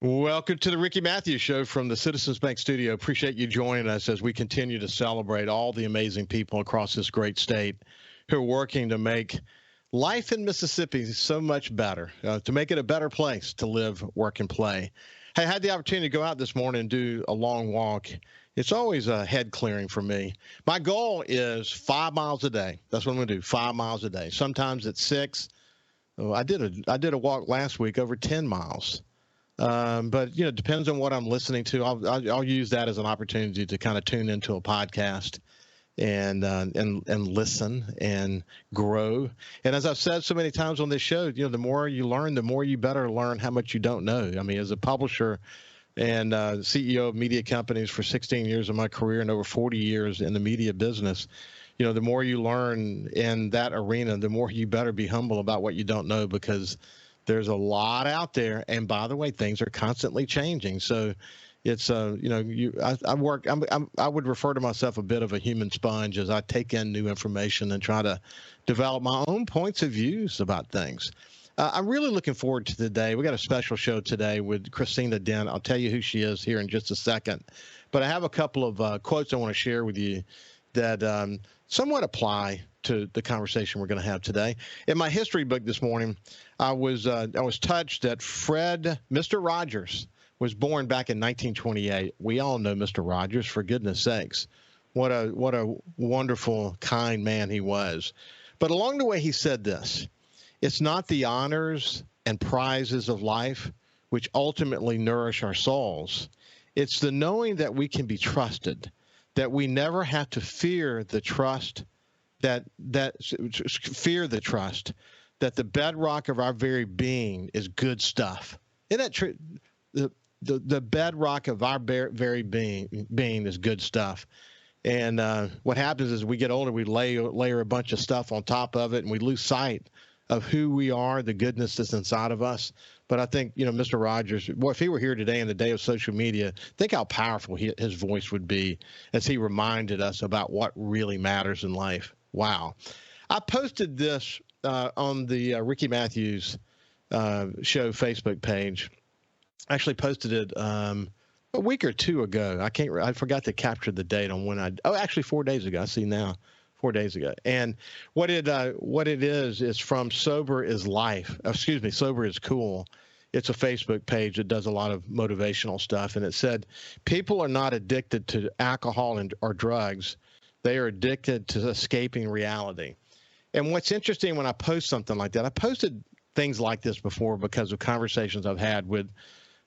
Welcome to the Ricky Matthews Show from the Citizens Bank Studio. Appreciate you joining us as we continue to celebrate all the amazing people across this great state who are working to make life in Mississippi so much better, to make it a better place to live, work, and play. Hey, I had the opportunity to go out this morning and do a long walk. It's always a head clearing for me. My goal is 5 miles a day. That's what I'm going to do, 5 miles a day. Sometimes it's 6. I did a walk last week over 10 miles. But it depends on what I'm listening to. I'll use that as an opportunity to kind of tune into a podcast and listen and grow. And as I've said so many times on this show, the more you learn, the more you better learn how much you don't know. I mean, as a publisher and CEO of media companies for 16 years of my career and over 40 years in the media business, the more you learn in that arena, the more you better be humble about what you don't know, because there's a lot out there, and by the way, things are constantly changing. So, it's I would refer to myself a bit of a human sponge as I take in new information and try to develop my own points of views about things. I'm really looking forward to today. We got a special show today with Christina Dent. I'll tell you who she is here in just a second, but I have a couple of quotes I want to share with you that somewhat apply to the conversation we're going to have today. In my history book this morning, I was touched that Mr. Rogers, was born back in 1928. We all know Mr. Rogers, for goodness sakes. What a wonderful, kind man he was. But along the way, he said this: "It's not the honors and prizes of life which ultimately nourish our souls. It's the knowing that we can be trusted, that we never have to fear the trust, that the bedrock of our very being is good stuff." Isn't that true? The bedrock of our very being is good stuff. And what happens is we get older, we layer a bunch of stuff on top of it, and we lose sight of who we are, the goodness that's inside of us. But I think, Mr. Rogers, well, if he were here today in the day of social media, think how powerful his voice would be as he reminded us about what really matters in life. Wow. I posted this on the Ricky Matthews Show Facebook page. I actually posted it a week or two ago. I forgot to capture the date on when actually 4 days ago. I see now, 4 days ago. And what it is from Sober is Life. Excuse me, Sober is Cool. It's a Facebook page that does a lot of motivational stuff. And it said, people are not addicted to alcohol or drugs. They are addicted to escaping reality. And what's interesting when I post something like that, I posted things like this before because of conversations I've had with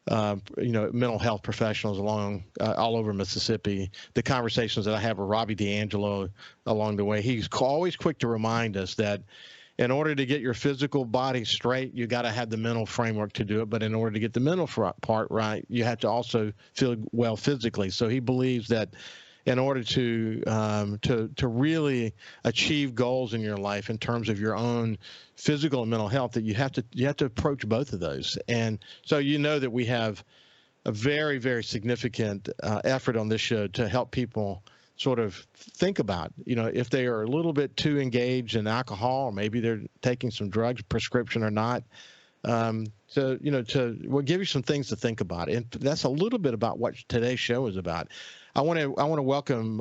mental health professionals all over Mississippi, the conversations that I have with Robbie D'Angelo along the way. He's always quick to remind us that in order to get your physical body straight, you got to have the mental framework to do it. But in order to get the mental part right, you have to also feel well physically. So he believes that in order to really achieve goals in your life in terms of your own physical and mental health, that you have to approach both of those. And so that we have a very, very significant effort on this show to help people sort of think about, if they are a little bit too engaged in alcohol, or maybe they're taking some drugs, prescription or not. We'll give you some things to think about. And that's a little bit about what today's show is about. I want to welcome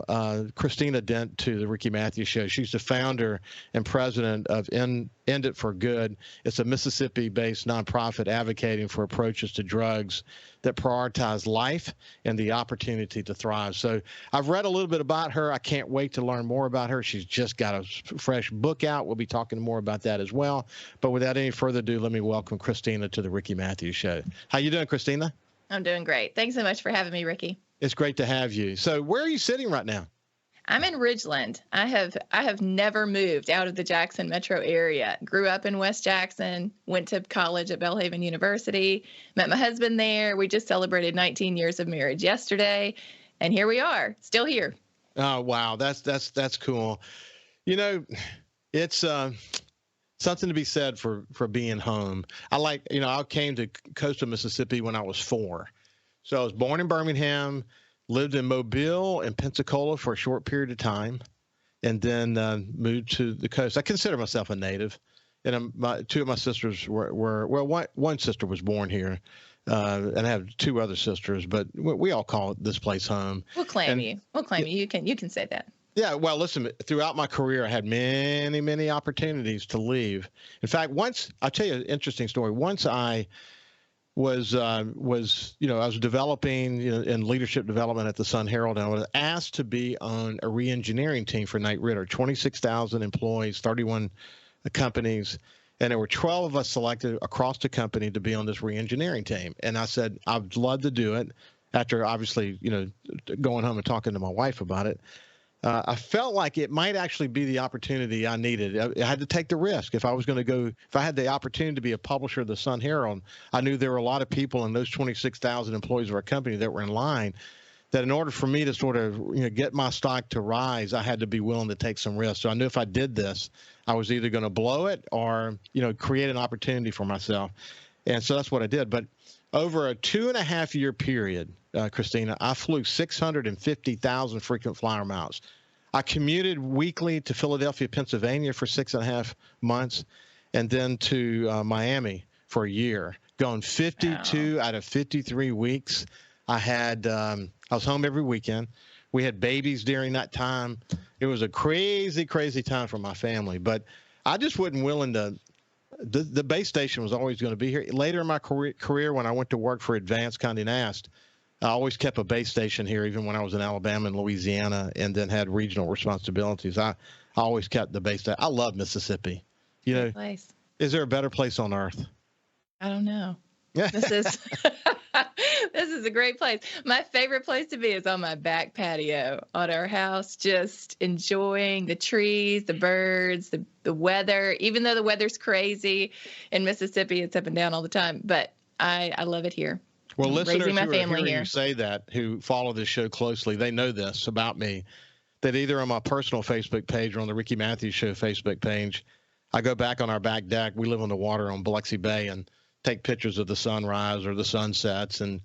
Christina Dent to the Ricky Matthews Show. She's the founder and president of End It for Good. It's a Mississippi-based nonprofit advocating for approaches to drugs that prioritize life and the opportunity to thrive. So I've read a little bit about her. I can't wait to learn more about her. She's just got a fresh book out. We'll be talking more about that as well. But without any further ado, let me welcome Christina to the Ricky Matthews Show. How you doing, Christina? I'm doing great. Thanks so much for having me, Ricky. It's great to have you. So where are you sitting right now? I'm in Ridgeland. I have never moved out of the Jackson metro area. Grew up in West Jackson, went to college at Belhaven University, met my husband there. We just celebrated 19 years of marriage yesterday, and here we are, still here. Oh, wow. That's cool. It's something to be said for being home. I came to coastal Mississippi when I was 4. So I was born in Birmingham, lived in Mobile and Pensacola for a short period of time, and then moved to the coast. I consider myself a native, and two of my sisters were one sister was born here, and I have two other sisters, but we all call this place home. We'll claim you. We'll claim you. You can say that. Yeah, well, listen, throughout my career, I had many, many opportunities to leave. In fact, I'll tell you an interesting story. Once I was I was developing in leadership development at the Sun Herald, and I was asked to be on a re-engineering team for Knight Ridder, 26,000 employees, 31 companies, and there were 12 of us selected across the company to be on this re-engineering team. And I said, I'd love to do it. After obviously, going home and talking to my wife about it, I felt like it might actually be the opportunity I needed. I had to take the risk. If I was going to go, if I had the opportunity to be a publisher of the Sun Herald, I knew there were a lot of people in those 26,000 employees of our company that were in line, that in order for me to sort of get my stock to rise, I had to be willing to take some risks. So I knew if I did this, I was either going to blow it or create an opportunity for myself. And so that's what I did. But over a 2.5-year period, Christina, I flew 650,000 frequent flyer miles. I commuted weekly to Philadelphia, Pennsylvania for 6.5 months, and then to Miami for a year, going 52 out of 53 weeks. I was home every weekend. We had babies during that time. It was a crazy, crazy time for my family. But I just wasn't willing to. The base station was always going to be here. Later in my career, when I went to work for Advanced Condé Nast, I always kept a base station here, even when I was in Alabama and Louisiana, and then had regional responsibilities. I always kept the base station. I love Mississippi. Place. Is there a better place on earth? I don't know. This is this is a great place. My favorite place to be is on my back patio at our house, just enjoying the trees, the birds, the weather. Even though the weather's crazy in Mississippi, it's up and down all the time, but I love it here. Well, listeners raising my who family are hearing here. you say that, who follow this show closely, they know this about me, that either on my personal Facebook page or on the Ricky Matthews Show Facebook page, I go back on our back deck. We live on the water on Biloxi Bay and take pictures of the sunrise or the sunsets. And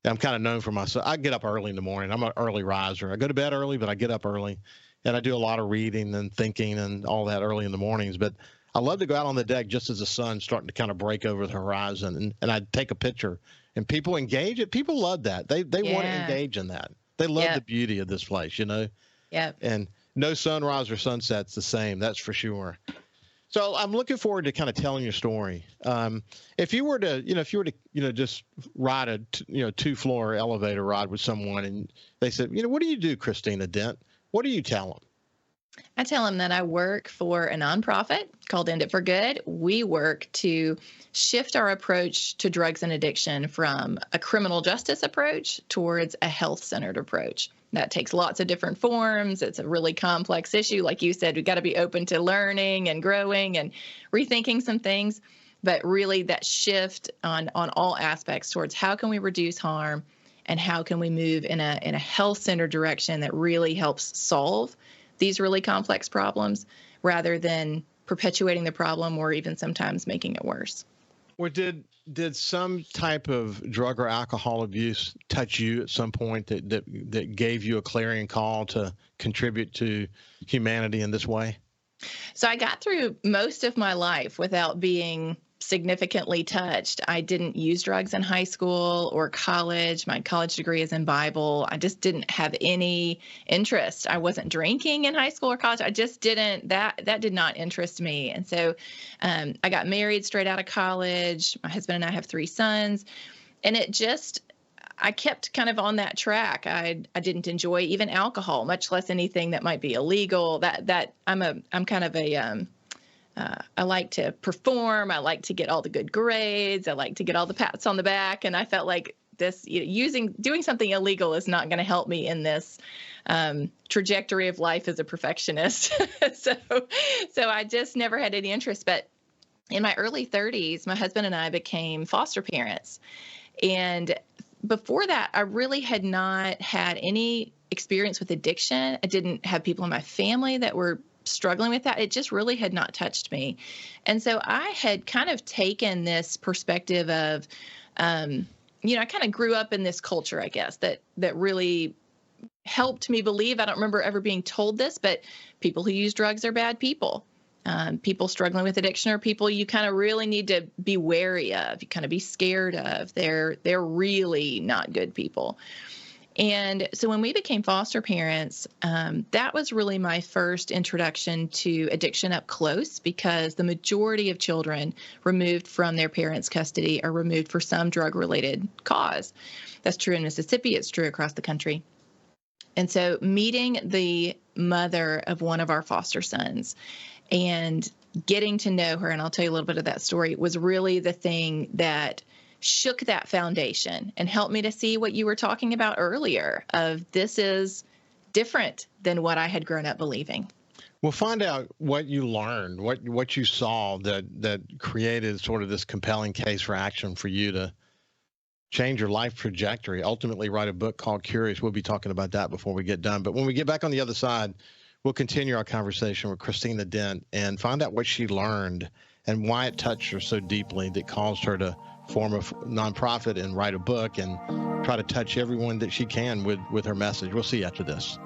I'm kind of known for myself. I get up early in the morning. I'm an early riser. I go to bed early, but I get up early. And I do a lot of reading and thinking and all that early in the mornings. But I love to go out on the deck just as the sun's starting to kind of break over the horizon. And I take a picture. And people engage it. People love that. They want to engage in that. They love the beauty of this place, Yeah. And no sunrise or sunset's the same. That's for sure. So I'm looking forward to kind of telling your story. If you were to, just ride a, 2-floor elevator ride with someone and they said, what do you do, Christina Dent? What do you tell them? I tell them that I work for a nonprofit called End It for Good. We work to shift our approach to drugs and addiction from a criminal justice approach towards a health-centered approach. That takes lots of different forms. It's a really complex issue. Like you said, we've got to be open to learning and growing and rethinking some things. But really that shift on all aspects towards how can we reduce harm and how can we move in a health-centered direction that really helps solve these really complex problems rather than perpetuating the problem or even sometimes making it worse. Well, did some type of drug or alcohol abuse touch you at some point that gave you a clarion call to contribute to humanity in this way? So I got through most of my life without being significantly touched. I didn't use drugs in high school or college. My college degree is in Bible. I just didn't have any interest. I wasn't drinking in high school or college. I just didn't, that did not interest me. And so I got married straight out of college. My husband and I have 3 sons. And I kept kind of on that track. I didn't enjoy even alcohol, much less anything that might be illegal. I'm kind of a I like to perform. I like to get all the good grades. I like to get all the pats on the back. And I felt like doing something illegal is not going to help me in this trajectory of life as a perfectionist. So I just never had any interest. But in my early 30s, my husband and I became foster parents. And before that, I really had not had any experience with addiction. I didn't have people in my family that were struggling with that. It just really had not touched me. And so I had kind of taken this perspective of, I kind of grew up in this culture, I guess, that really helped me believe, I don't remember ever being told this, but people who use drugs are bad people. people struggling with addiction are people you kind of really need to be wary of, you kind of be scared of. They're really not good people. And so when we became foster parents, that was really my first introduction to addiction up close, because the majority of children removed from their parents' custody are removed for some drug-related cause. That's true in Mississippi. It's true across the country. And so meeting the mother of one of our foster sons and getting to know her, and I'll tell you a little bit of that story, was really the thing that shook that foundation and helped me to see what you were talking about earlier, of this is different than what I had grown up believing. Well, find out what you learned, what you saw that created sort of this compelling case for action for you to change your life trajectory, ultimately write a book called Curious. We'll be talking about that before we get done. But when we get back on the other side, we'll continue our conversation with Christina Dent and find out what she learned and why it touched her so deeply that caused her to form a nonprofit and write a book and try to touch everyone that she can with her message. We'll see you after this.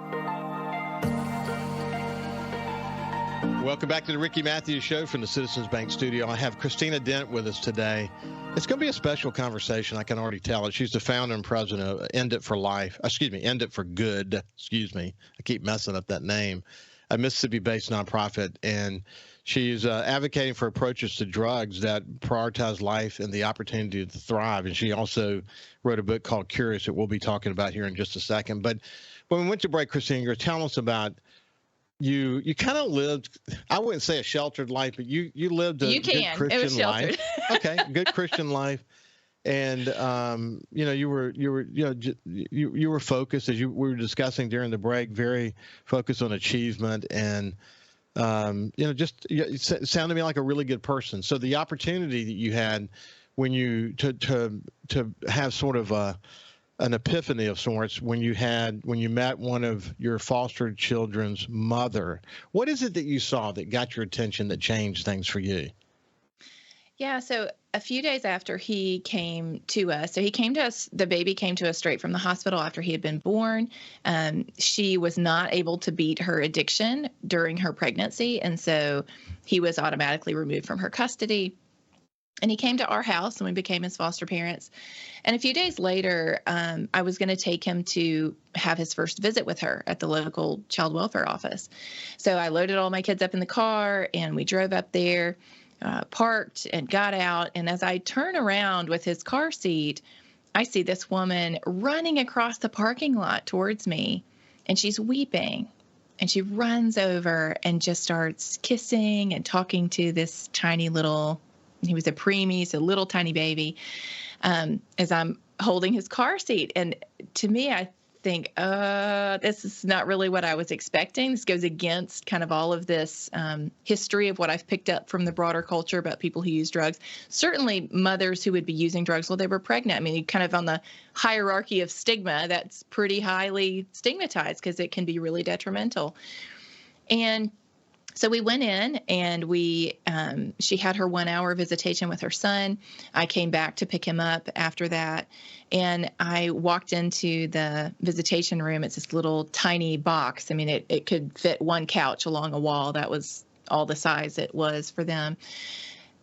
Welcome back to the Ricky Matthews Show from the Citizens Bank studio. I have Christina Dent with us today. It's going to be a special conversation. I can already tell it. She's the founder and president of End It for Good. I keep messing up that name. A Mississippi-based nonprofit, and she's advocating for approaches to drugs that prioritize life and the opportunity to thrive. And she also wrote a book called Curious that we'll be talking about here in just a second. But when we went to break, Christina, you're telling us about you kind of lived, I wouldn't say a sheltered life, but you lived a good Christian life. Okay, good Christian life. And you were focused, as we were discussing during the break, very focused on achievement, and it sounded to me like a really good person. So the opportunity that you had when you to have sort of an epiphany of sorts when you met one of your foster children's mother, what is it that you saw that got your attention, that changed things for you? Yeah, so a few days after he came to us, the baby came to us straight from the hospital after he had been born. She was not able to beat her addiction during her pregnancy, and so he was automatically removed from her custody. And he came to our house, and we became his foster parents. And a few days later, I was going to take him to have his first visit with her at the local child welfare office. So I loaded all my kids up in the car, and we drove up there. Parked and got out. And as I turn around with his car seat, I see this woman running across the parking lot towards me, and she's weeping. And she runs over and just starts kissing and talking to this tiny little, he was a preemie, so little tiny baby, as I'm holding his car seat. And to me, I think, this is not really what I was expecting. This goes against kind of all of this history of what I've picked up from the broader culture about people who use drugs. Certainly mothers who would be using drugs while they were pregnant. I mean, kind of on the hierarchy of stigma, that's pretty highly stigmatized because it can be really detrimental. And so we went in, and she had her 1 hour visitation with her son. I came back to pick him up after that, and I walked into the visitation room. It's this little tiny box. I mean, it could fit one couch along a wall. That was all the size it was for them.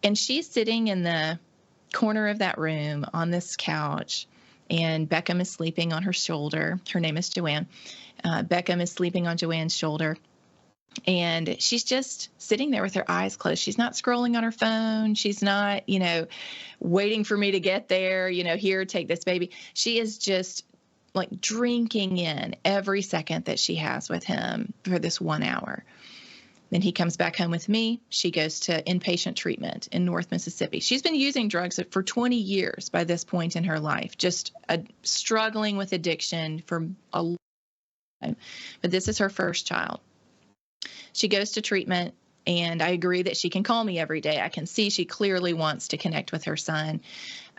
And she's sitting in the corner of that room on this couch, and Beckham is sleeping on her shoulder. Her name is Joanne. Beckham is sleeping on Joanne's shoulder. And she's just sitting there with her eyes closed. She's not scrolling on her phone. She's not, waiting for me to get there, here, take this baby. She is just like drinking in every second that she has with him for this 1 hour. Then he comes back home with me. She goes to inpatient treatment in North Mississippi. She's been using drugs for 20 years by this point in her life, just struggling with addiction for a long time. But this is her first child. She goes to treatment, and I agree that she can call me every day. I can see she clearly wants to connect with her son.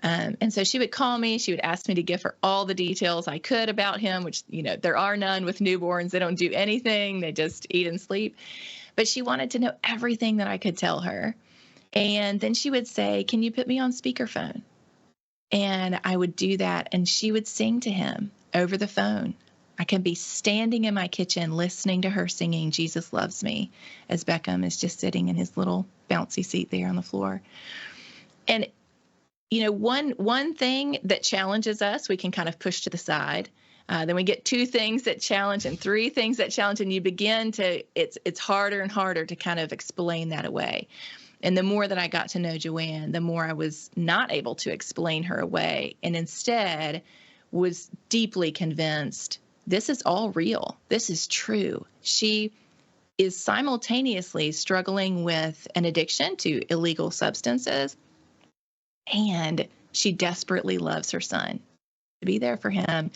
And so she would call me. She would ask me to give her all the details I could about him, which, there are none with newborns. They don't do anything. They just eat and sleep. But she wanted to know everything that I could tell her. And then she would say, "Can you put me on speakerphone?" And I would do that, and she would sing to him over the phone I can be standing in my kitchen listening to her singing Jesus Loves Me as Beckham is just sitting in his little bouncy seat there on the floor. And, one thing that challenges us, we can kind of push to the side. Then we get 2 things that challenge and 3 things that challenge, and you begin to, it's harder and harder to kind of explain that away. And the more that I got to know Joanne, the more I was not able to explain her away, and instead was deeply convinced this is all real. This is true. She is simultaneously struggling with an addiction to illegal substances, and she desperately loves her son, to be there for him.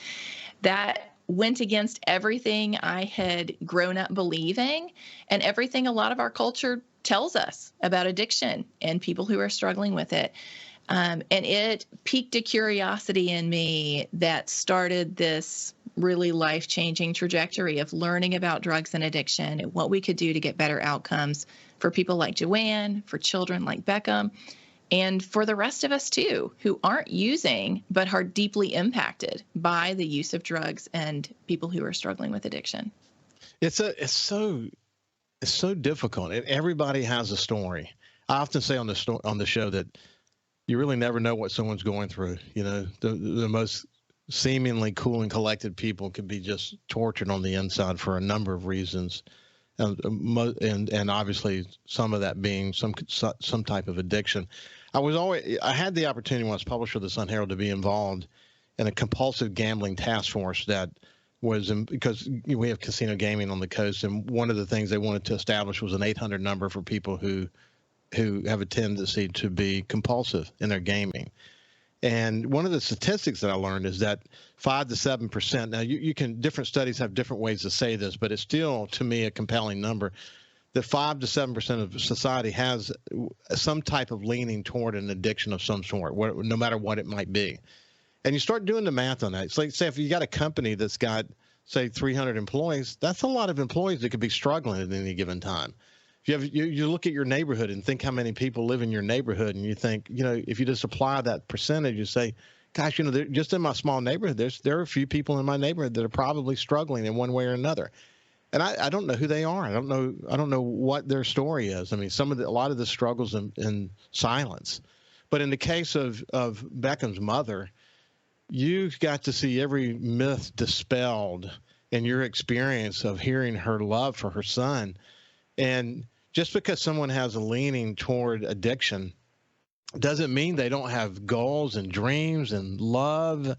That went against everything I had grown up believing and everything a lot of our culture tells us about addiction and people who are struggling with it. And it piqued a curiosity in me that started this really life-changing trajectory of learning about drugs and addiction and what we could do to get better outcomes for people like Joanne, for children like Beckham, and for the rest of us too, who aren't using but are deeply impacted by the use of drugs and people who are struggling with addiction. It's so difficult, and everybody has a story. I often say on the show that you really never know what someone's going through. The most seemingly cool and collected people can be just tortured on the inside for a number of reasons, and obviously some of that being some type of addiction. I had the opportunity when I was publisher of the Sun Herald to be involved in a compulsive gambling task force that was because we have casino gaming on the coast, and one of the things they wanted to establish was an 800 number for people who have a tendency to be compulsive in their gaming. And one of the statistics that I learned is that 5 to 7%. Now, different studies have different ways to say this, but it's still, to me, a compelling number. That 5 to 7% of society has some type of leaning toward an addiction of some sort, no matter what it might be. And you start doing the math on that. It's like, say, if you got a company that's got, say, 300 employees, that's a lot of employees that could be struggling at any given time. If you look at your neighborhood and think how many people live in your neighborhood, and you think, if you just apply that percentage, you say, gosh, just in my small neighborhood, there are a few people in my neighborhood that are probably struggling in one way or another. And I don't know who they are. I don't know what their story is. I mean, a lot of the struggles in silence. But in the case of Beckham's mother, you got to see every myth dispelled in your experience of hearing her love for her son. And just because someone has a leaning toward addiction doesn't mean they don't have goals and dreams and love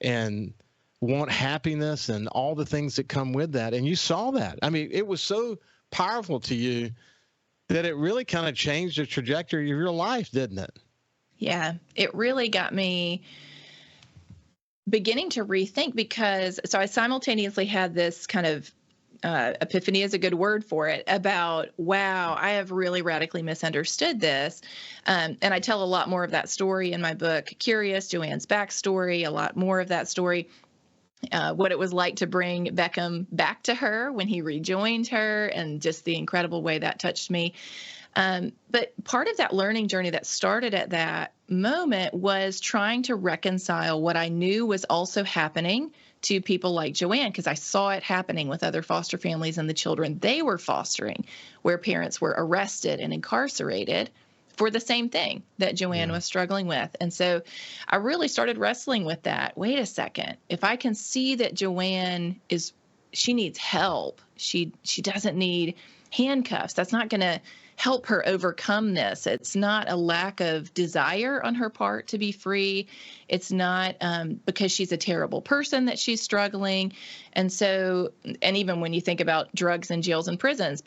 and want happiness and all the things that come with that. And you saw that. I mean, it was so powerful to you that it really kind of changed the trajectory of your life, didn't it? Yeah, it really got me beginning to rethink, because I simultaneously had this kind of epiphany is a good word for it, about, wow, I have really radically misunderstood this. And I tell a lot more of that story in my book, Curious, Joanne's backstory, a lot more of that story, what it was like to bring Beckham back to her when he rejoined her, and just the incredible way that touched me. But part of that learning journey that started at that moment was trying to reconcile what I knew was also happening to people like Joanne, because I saw it happening with other foster families and the children they were fostering, where parents were arrested and incarcerated for the same thing that Joanne was struggling with. And so I really started wrestling with that. Wait a second. If I can see that Joanne she needs help. She doesn't need handcuffs. That's not going to help her overcome this. It's not a lack of desire on her part to be free. It's not because she's a terrible person that she's struggling. And even when you think about drugs in jails and prisons,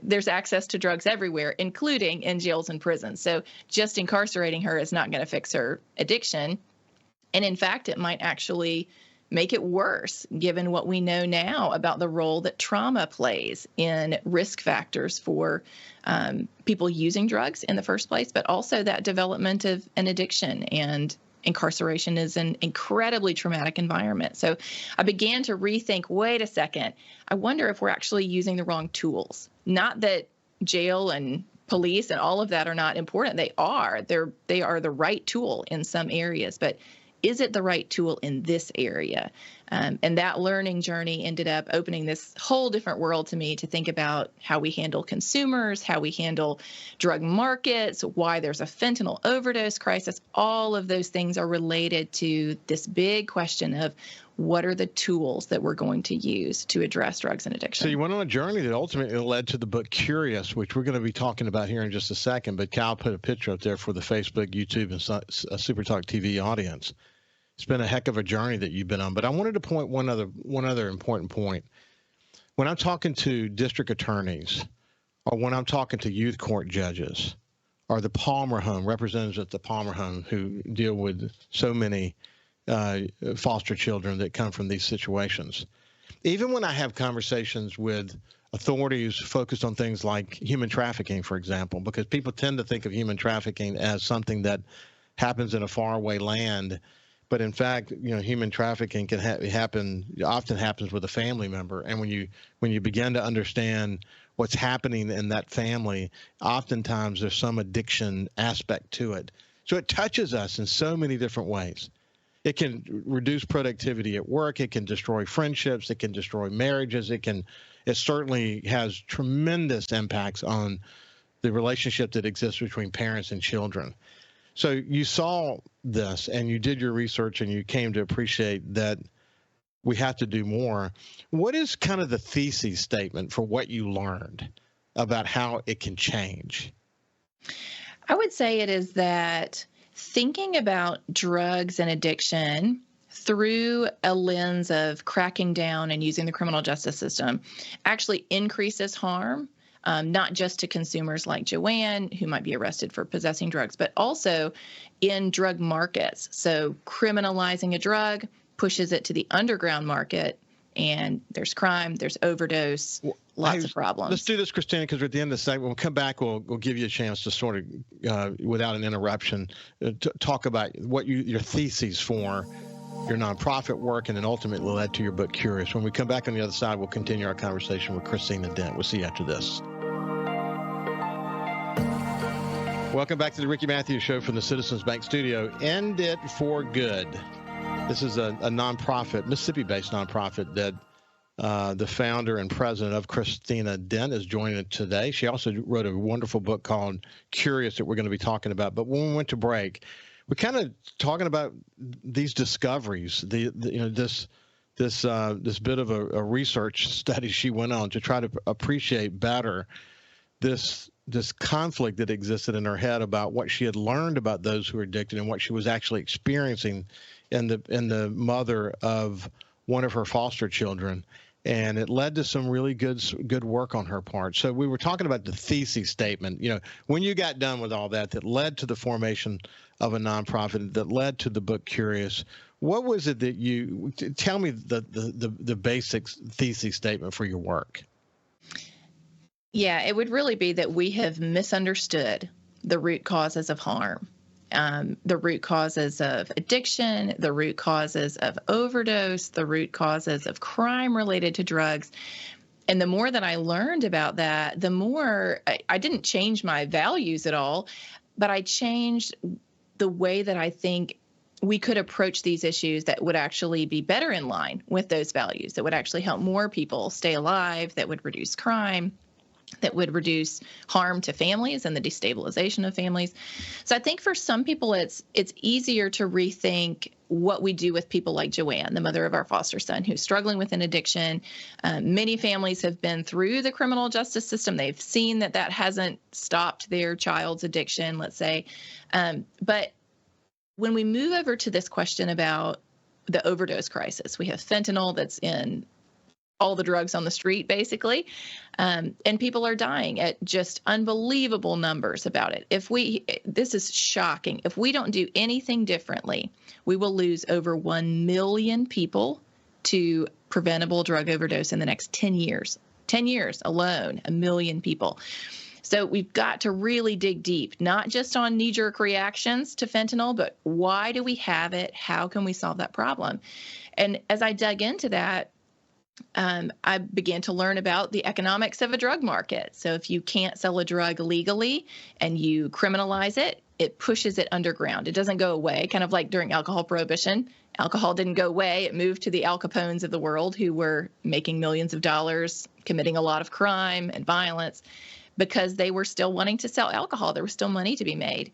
there's access to drugs everywhere, including in jails and prisons. So just incarcerating her is not going to fix her addiction. And in fact, it might actually make it worse, given what we know now about the role that trauma plays in risk factors for people using drugs in the first place, but also that development of an addiction. And incarceration is an incredibly traumatic environment. So I began to rethink, wait a second, I wonder if we're actually using the wrong tools. Not that jail and police and all of that are not important. They are. They are the right tool in some areas. But is it the right tool in this area? And that learning journey ended up opening this whole different world to me to think about how we handle consumers, how we handle drug markets, why there's a fentanyl overdose crisis. All of those things are related to this big question of what are the tools that we're going to use to address drugs and addiction. So you went on a journey that ultimately led to the book Curious, which we're going to be talking about here in just a second. But Cal put a picture up there for the Facebook, YouTube, and SuperTalk TV audience. It's been a heck of a journey that you've been on. But I wanted to point one other important point. When I'm talking to district attorneys, or when I'm talking to youth court judges, or the Palmer Home, representatives at the Palmer Home who deal with so many foster children that come from these situations, even when I have conversations with authorities focused on things like human trafficking, for example, because people tend to think of human trafficking as something that happens in a faraway land. But in fact, human trafficking can often happens with a family member. And when you begin to understand what's happening in that family, oftentimes there's some addiction aspect to it. So it touches us in so many different ways. It can reduce productivity at work. It can destroy friendships. It can destroy marriages. It certainly has tremendous impacts on the relationship that exists between parents and children. So you saw this and you did your research and you came to appreciate that we have to do more. What is kind of the thesis statement for what you learned about how it can change? I would say it is that thinking about drugs and addiction through a lens of cracking down and using the criminal justice system actually increases harm. Not just to consumers like Joanne, who might be arrested for possessing drugs, but also in drug markets. So criminalizing a drug pushes it to the underground market, and there's crime, there's overdose, lots of problems. Let's do this, Christina, because at the end of the segment, when we come back, we'll give you a chance to sort of, without an interruption, talk about what your theses for your nonprofit work, and then ultimately led to your book, Curious. When we come back on the other side, we'll continue our conversation with Christina Dent. We'll see you after this. Welcome back to the Ricky Matthews Show from the Citizens Bank Studio. End It for Good. This is a nonprofit, Mississippi-based nonprofit that the founder and president of, Christina Dent, is joining us today. She also wrote a wonderful book called Curious that we're going to be talking about. But when we went to break, we're kind of talking about these discoveries, this bit of a research study she went on to try to appreciate better this conflict that existed in her head about what she had learned about those who are addicted and what she was actually experiencing in the mother of one of her foster children. And it led to some really good work on her part. So we were talking about the thesis statement. When you got done with all that led to the formation of a nonprofit, that led to the book Curious, what was it that you tell me the basic thesis statement for your work? Yeah, it would really be that we have misunderstood the root causes of harm, the root causes of addiction, the root causes of overdose, the root causes of crime related to drugs. And the more that I learned about that, the more I didn't change my values at all, but I changed the way that I think we could approach these issues that would actually be better in line with those values, that would actually help more people stay alive, that would reduce crime, that would reduce harm to families and the destabilization of families. So I think for some people, it's easier to rethink what we do with people like Joanne, the mother of our foster son, who's struggling with an addiction. Many families have been through the criminal justice system. They've seen that hasn't stopped their child's addiction, let's say. But when we move over to this question about the overdose crisis, we have fentanyl that's in all the drugs on the street, basically. And people are dying at just unbelievable numbers about it. This is shocking. If we don't do anything differently, we will lose over 1 million people to preventable drug overdose in the next 10 years. 10 years alone, 1 million people. So we've got to really dig deep, not just on knee-jerk reactions to fentanyl, but why do we have it? How can we solve that problem? And as I dug into that, I began to learn about the economics of a drug market. So if you can't sell a drug legally and you criminalize it, it pushes it underground. It doesn't go away, kind of like during alcohol prohibition. Alcohol didn't go away. It moved to the Al Capones of the world who were making millions of dollars, committing a lot of crime and violence because they were still wanting to sell alcohol. There was still money to be made.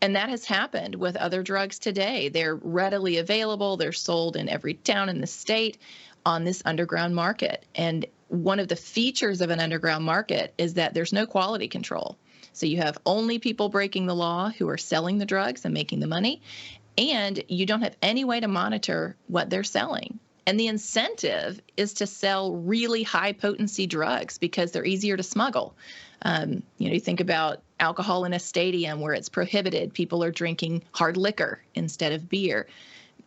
And that has happened with other drugs today. They're readily available. They're sold in every town in the state on this underground market. And one of the features of an underground market is that there's no quality control. So you have only people breaking the law who are selling the drugs and making the money, and you don't have any way to monitor what they're selling. And the incentive is to sell really high potency drugs because they're easier to smuggle. You think about alcohol in a stadium where it's prohibited. People are drinking hard liquor instead of beer.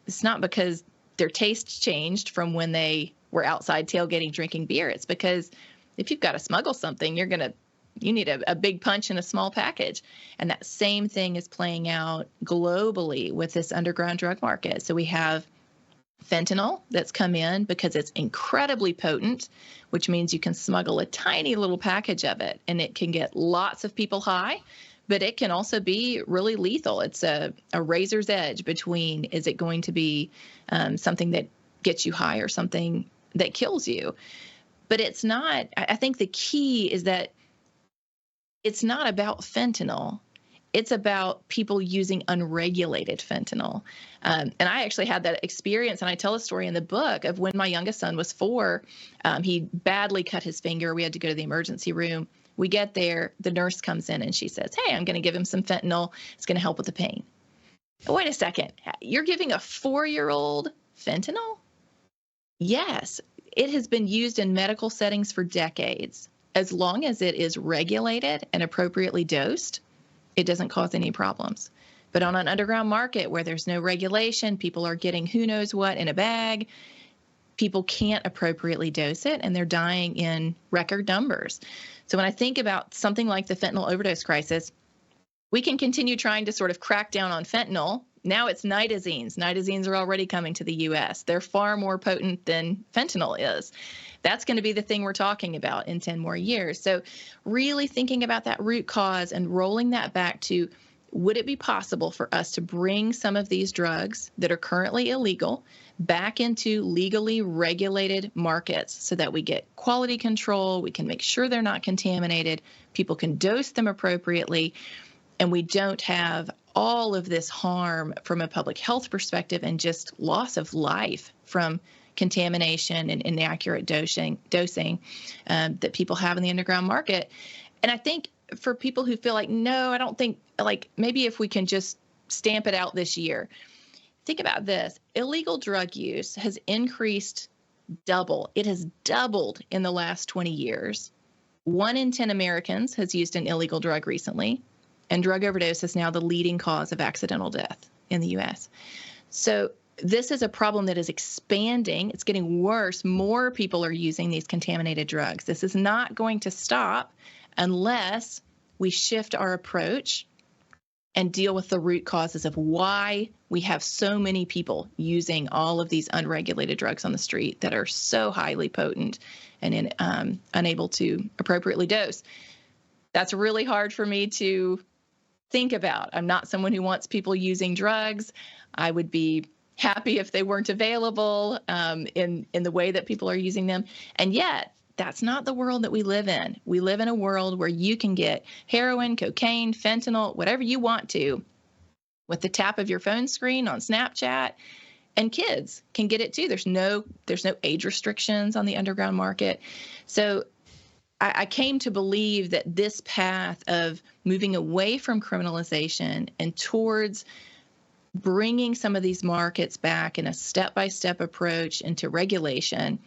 It's not because their taste changed from when they were outside tailgating drinking beer. It's because if you've got to smuggle something, you need a big punch in a small package. And that same thing is playing out globally with this underground drug market. So we have fentanyl that's come in because it's incredibly potent, which means you can smuggle a tiny little package of it and it can get lots of people high, but it can also be really lethal. It's a razor's edge between, is it going to be something that gets you high or something that kills you? But it's not. I think the key is that it's not about fentanyl. It's about people using unregulated fentanyl. And I actually had that experience, and I tell a story in the book of when my youngest son was 4. He badly cut his finger. We had to go to the emergency room. We get there. The nurse comes in, and she says, "Hey, I'm going to give him some fentanyl. It's going to help with the pain." Wait a second. You're giving a 4-year-old fentanyl? Yes. It has been used in medical settings for decades. As long as it is regulated and appropriately dosed, it doesn't cause any problems. But on an underground market where there's no regulation, people are getting who knows what in a bag, people can't appropriately dose it, and they're dying in record numbers. So when I think about something like the fentanyl overdose crisis, we can continue trying to sort of crack down on fentanyl. Now it's nitazines. Nitazines are already coming to the U.S. They're far more potent than fentanyl is. That's going to be the thing we're talking about in 10 more years. So really thinking about that root cause and rolling that back to, would it be possible for us to bring some of these drugs that are currently illegal back into legally regulated markets so that we get quality control, we can make sure they're not contaminated, people can dose them appropriately, and we don't have all of this harm from a public health perspective and just loss of life from contamination and inaccurate dosing that people have in the underground market. And I think for people who feel like, no, I don't think, like maybe if we can just stamp it out this year, think about this. Illegal drug use has increased double. It has doubled in the last 20 years. 1 in 10 Americans has used an illegal drug recently, and drug overdose is now the leading cause of accidental death in the U.S. So this is a problem that is expanding. It's getting worse. More people are using these contaminated drugs. This is not going to stop unless we shift our approach and deal with the root causes of why we have so many people using all of these unregulated drugs on the street that are so highly potent and unable to appropriately dose. That's really hard for me to think about. I'm not someone who wants people using drugs. I would be happy if they weren't available in the way that people are using them. And yet, that's not the world that we live in. We live in a world where you can get heroin, cocaine, fentanyl, whatever you want to, with the tap of your phone screen on Snapchat. And kids can get it too. There's no age restrictions on the underground market. So I came to believe that this path of moving away from criminalization and towards bringing some of these markets back in a step-by-step approach into regulation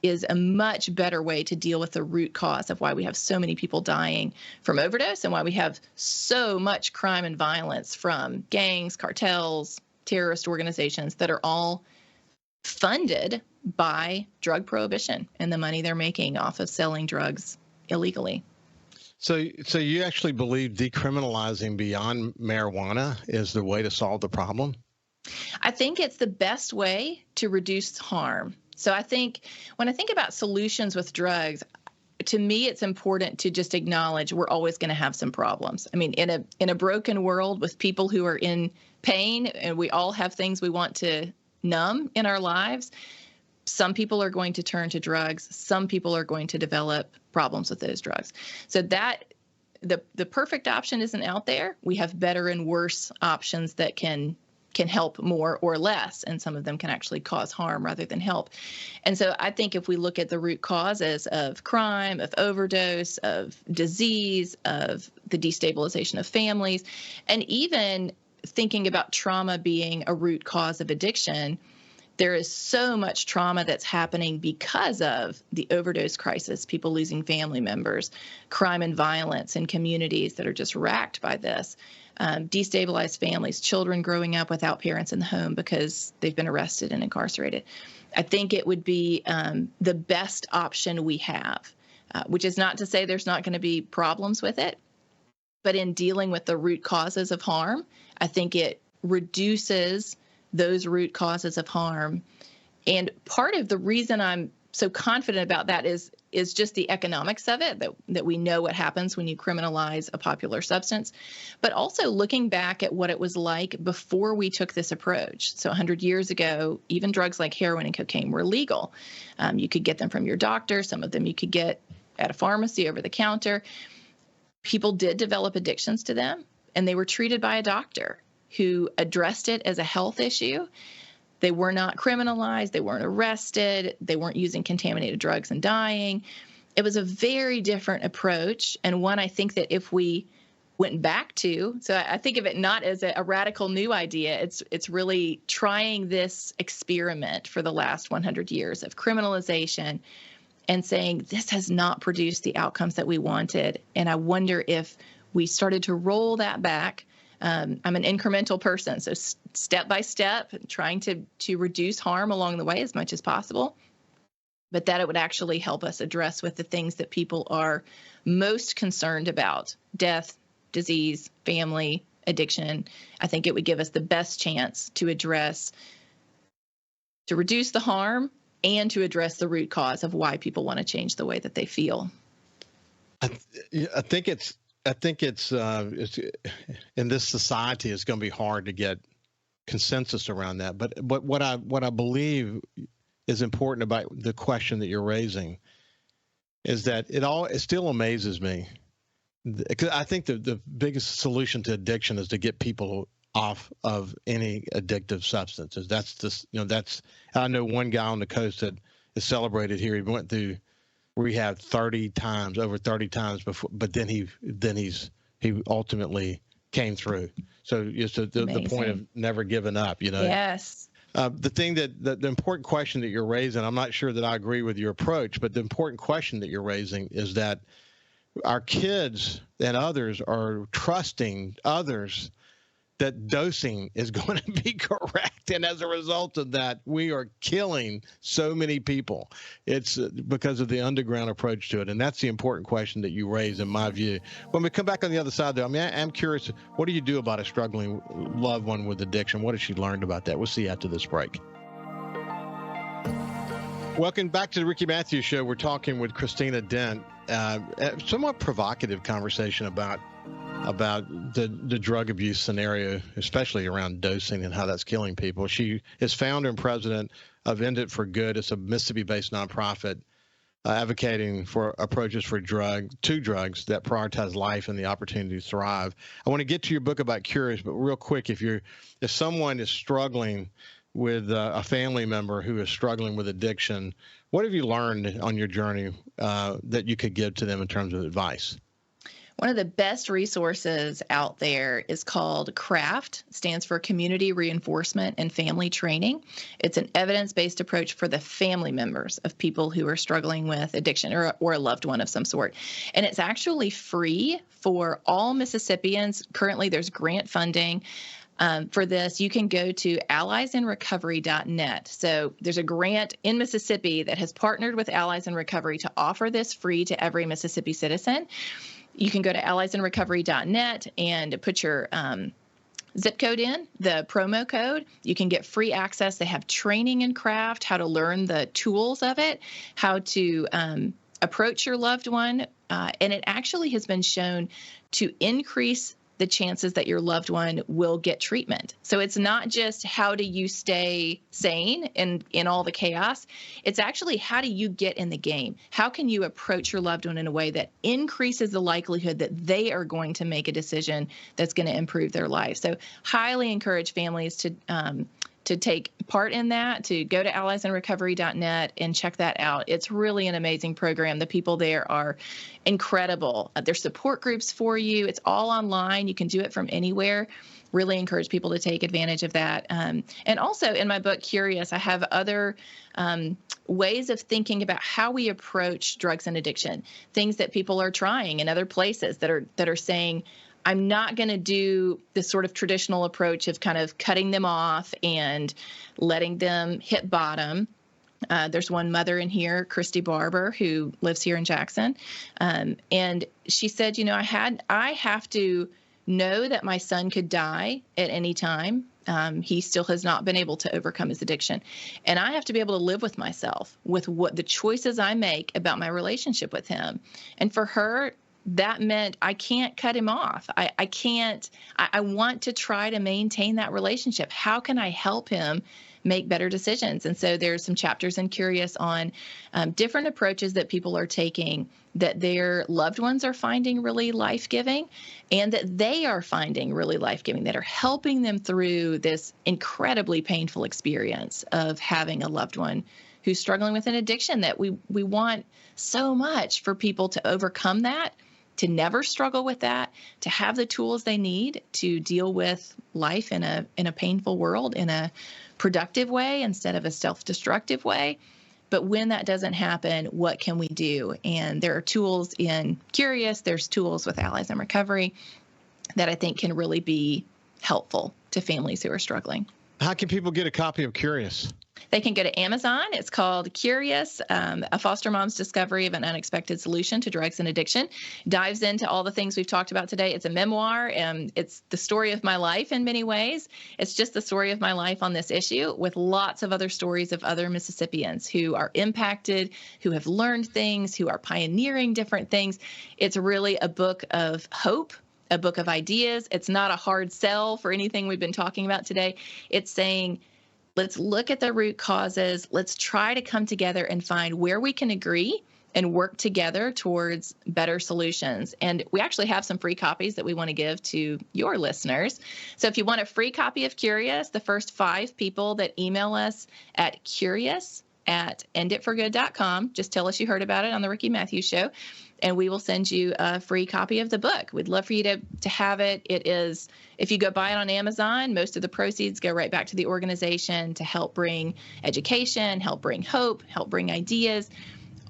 is a much better way to deal with the root cause of why we have so many people dying from overdose and why we have so much crime and violence from gangs, cartels, terrorist organizations that are all funded by drug prohibition and the money they're making off of selling drugs illegally. So you actually believe decriminalizing beyond marijuana is the way to solve the problem? I think it's the best way to reduce harm. So I think when I think about solutions with drugs, to me, it's important to just acknowledge we're always going to have some problems. I mean, in a broken world with people who are in pain, and we all have things we want to numb in our lives, some people are going to turn to drugs. Some people are going to develop problems with those drugs. So that the perfect option isn't out there. We have better and worse options that can help more or less, and some of them can actually cause harm rather than help. And so I think if we look at the root causes of crime, of overdose, of disease, of the destabilization of families, and even thinking about trauma being a root cause of addiction, there is so much trauma that's happening because of the overdose crisis, people losing family members, crime and violence in communities that are just racked by this, destabilized families, children growing up without parents in the home because they've been arrested and incarcerated. I think it would be the best option we have, which is not to say there's not going to be problems with it, but in dealing with the root causes of harm, I think it reduces those root causes of harm. And part of the reason I'm so confident about that is just the economics of it, that we know what happens when you criminalize a popular substance, but also looking back at what it was like before we took this approach. So 100 years ago, even drugs like heroin and cocaine were legal. You could get them from your doctor. Some of them you could get at a pharmacy over the counter. People did develop addictions to them, and they were treated by a doctor who addressed it as a health issue. They were not criminalized. They weren't arrested. They weren't using contaminated drugs and dying. It was a very different approach, and one I think that if we went back to, so I think of it not as a radical new idea. It's really trying this experiment for the last 100 years of criminalization and saying this has not produced the outcomes that we wanted. And I wonder if we started to roll that back. I'm an incremental person, so step by step, trying to reduce harm along the way as much as possible, but that it would actually help us address with the things that people are most concerned about: death, disease, family, addiction. I think it would give us the best chance to reduce the harm and to address the root cause of why people want to change the way that they feel. I think it's in this society, it's going to be hard to get consensus around that. But what I believe is important about the question that you're raising is that it still amazes me, because I think the biggest solution to addiction is to get people off of any addictive substances. I know one guy on the coast that is celebrated here. He went through rehab over 30 times before, but then he ultimately came through. So just the point of never giving up, Yes. The important question that you're raising, I'm not sure that I agree with your approach, but the important question that you're raising is that our kids and others are trusting others that dosing is going to be correct. And as a result of that, we are killing so many people. It's because of the underground approach to it. And that's the important question that you raise, in my view. When we come back on the other side, though, I'm curious, what do you do about a struggling loved one with addiction? What has she learned about that? We'll see you after this break. Welcome back to the Ricky Matthews Show. We're talking with Christina Dent. A somewhat provocative conversation about the drug abuse scenario, especially around dosing and how that's killing people. She is founder and president of End It for Good. It's a Mississippi-based nonprofit advocating for approaches for two drugs that prioritize life and the opportunity to thrive. I want to get to your book about cures, but real quick, if someone is struggling with a family member who is struggling with addiction, what have you learned on your journey that you could give to them in terms of advice? One of the best resources out there is called CRAFT, stands for Community Reinforcement and Family Training. It's an evidence-based approach for the family members of people who are struggling with addiction or a loved one of some sort. And it's actually free for all Mississippians. Currently, there's grant funding for this. You can go to alliesinrecovery.net. So there's a grant in Mississippi that has partnered with Allies in Recovery to offer this free to every Mississippi citizen. You can go to alliesinrecovery.net and put your zip code in, the promo code. You can get free access. They have training in CRAFT, how to learn the tools of it, how to approach your loved one, and it actually has been shown to increase the chances that your loved one will get treatment. So it's not just how do you stay sane in all the chaos. It's actually how do you get in the game? How can you approach your loved one in a way that increases the likelihood that they are going to make a decision that's going to improve their life? So highly encourage families to take part in that, to go to alliesinrecovery.net and check that out. It's really an amazing program. The people there are incredible. There's support groups for you. It's all online. You can do it from anywhere. Really encourage people to take advantage of that. And also in my book, Curious, I have other ways of thinking about how we approach drugs and addiction, things that people are trying in other places that are saying, I'm not going to do this sort of traditional approach of kind of cutting them off and letting them hit bottom. There's one mother in here, Christy Barber, who lives here in Jackson. And she said, I have to know that my son could die at any time. He still has not been able to overcome his addiction. And I have to be able to live with myself, with what the choices I make about my relationship with him. And for her, that meant I can't cut him off. I want to try to maintain that relationship. How can I help him make better decisions? And so there's some chapters in Curious on different approaches that people are taking that their loved ones are finding really life-giving and that they are finding really life-giving, that are helping them through this incredibly painful experience of having a loved one who's struggling with an addiction, that we want so much for people to overcome that, to never struggle with that, to have the tools they need to deal with life in a painful world in a productive way instead of a self-destructive way. But when that doesn't happen, what can we do? And there are tools in Curious, there's tools with Allies in Recovery that I think can really be helpful to families who are struggling. How can people get a copy of Curious? They can go to Amazon. It's called Curious, A Foster Mom's Discovery of an Unexpected Solution to Drugs and Addiction. Dives into all the things we've talked about today. It's a memoir, and it's the story of my life in many ways. It's just the story of my life on this issue with lots of other stories of other Mississippians who are impacted, who have learned things, who are pioneering different things. It's really a book of hope, a book of ideas. It's not a hard sell for anything we've been talking about today. It's saying, let's look at the root causes. Let's try to come together and find where we can agree and work together towards better solutions. And we actually have some free copies that we want to give to your listeners. So if you want a free copy of Curious, the first 5 people that email us at curious@enditforgood.com, just tell us you heard about it on the Ricky Matthews Show, and we will send you a free copy of the book. We'd love for you to have it. It is, if you go buy it on Amazon, most of the proceeds go right back to the organization to help bring education, help bring hope, help bring ideas.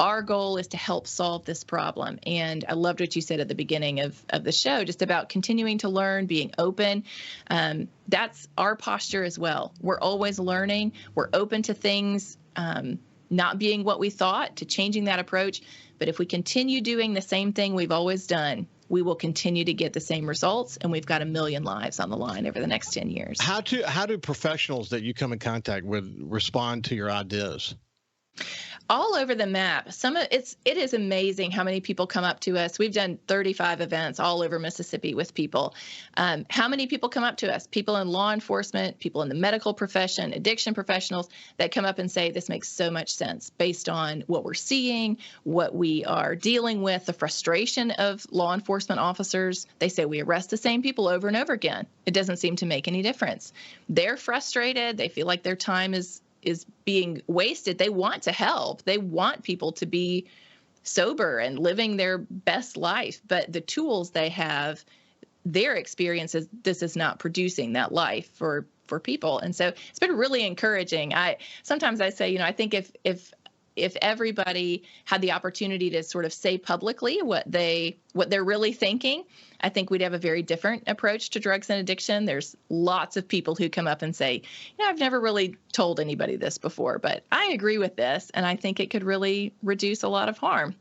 Our goal is to help solve this problem. And I loved what you said at the beginning of the show, just about continuing to learn, being open. That's our posture as well. We're always learning. We're open to things not being what we thought, to changing that approach. But if we continue doing the same thing we've always done, we will continue to get the same results, and we've got 1 million lives on the line over the next 10 years. How do professionals that you come in contact with respond to your ideas? All over the map. It is amazing how many people come up to us. We've done 35 events all over Mississippi with people. How many people come up to us? People in law enforcement, people in the medical profession, addiction professionals that come up and say, this makes so much sense based on what we're seeing, what we are dealing with, the frustration of law enforcement officers. They say we arrest the same people over and over again. It doesn't seem to make any difference. They're frustrated. They feel like their time is being wasted. They want to help. They want people to be sober and living their best life. But the tools they have, their experiences, this is not producing that life for people. And so it's been really encouraging. Sometimes I say, I think if everybody had the opportunity to sort of say publicly what they're really thinking, I think we'd have a very different approach to drugs and addiction. There's lots of people who come up and say, I've never really told anybody this before, but I agree with this, and I think it could really reduce a lot of harm.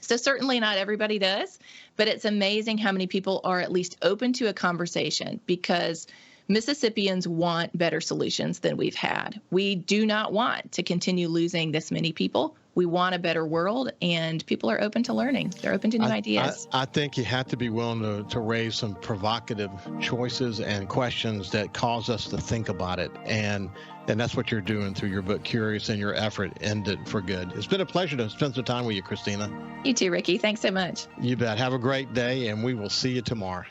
So certainly not everybody does, but it's amazing how many people are at least open to a conversation, because Mississippians want better solutions than we've had. We do not want to continue losing this many people. we want a better world, and people are open to learning. They're open to new ideas. I think you have to be willing to raise some provocative choices and questions that cause us to think about it. And that's what you're doing through your book, Curious, and your effort End It for Good. It's been a pleasure to spend some time with you, Christina. You too, Ricky. Thanks so much. You bet. Have a great day, and we will see you tomorrow.